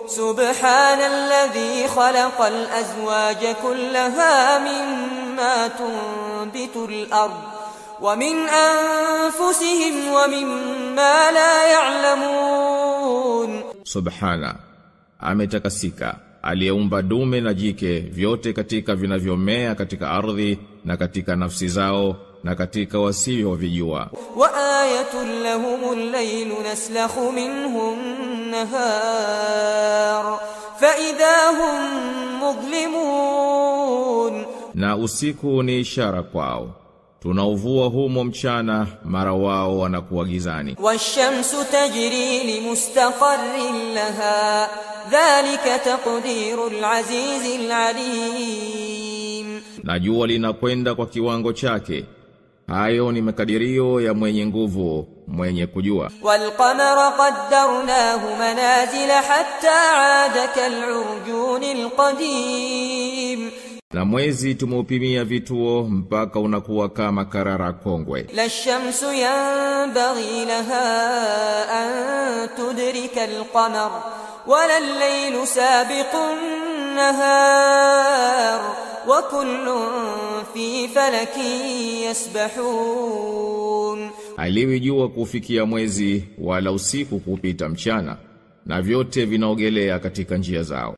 سبحان الذي خلق الأزواج كلها مما تنبت الأرض ومن أنفسهم ومما لا يعلمون. Subhana, ametakasika, aliyeumba dume na jike vyote katika vinavyomea katika ardhi na katika nafsi zao na katika wasivyovijua. Wa ayatun lahumul laylu naslakhu minhu an-nahar fa idha hum mudlimun. Na usiku ni ishara kwao, tunauvua humo mchana, mara wao wanakuwa gizani. Wash-shamsu tajri limustaqarrin laha dhalika taqdirul azizil alim. Na jua linakwenda kwa kiwango chake, hayo ni makadirio ya mwenye nguvu, mwenye kujua. Wal qamara qaddarnahu manazila hatta aada kal'urjunil qadim. Na mwezi tumeupimia vituo mpaka unakuwa kama karara kongwe. La shamsu yanbaghi laha an tudrika al-qamar wala al-laylu sabiqun nahar wa kullun fi falakin yasbahun. Haliwi jua kufikia mwezi wala usiku kupita mchana, na vyote vinaogelea katika njia zao.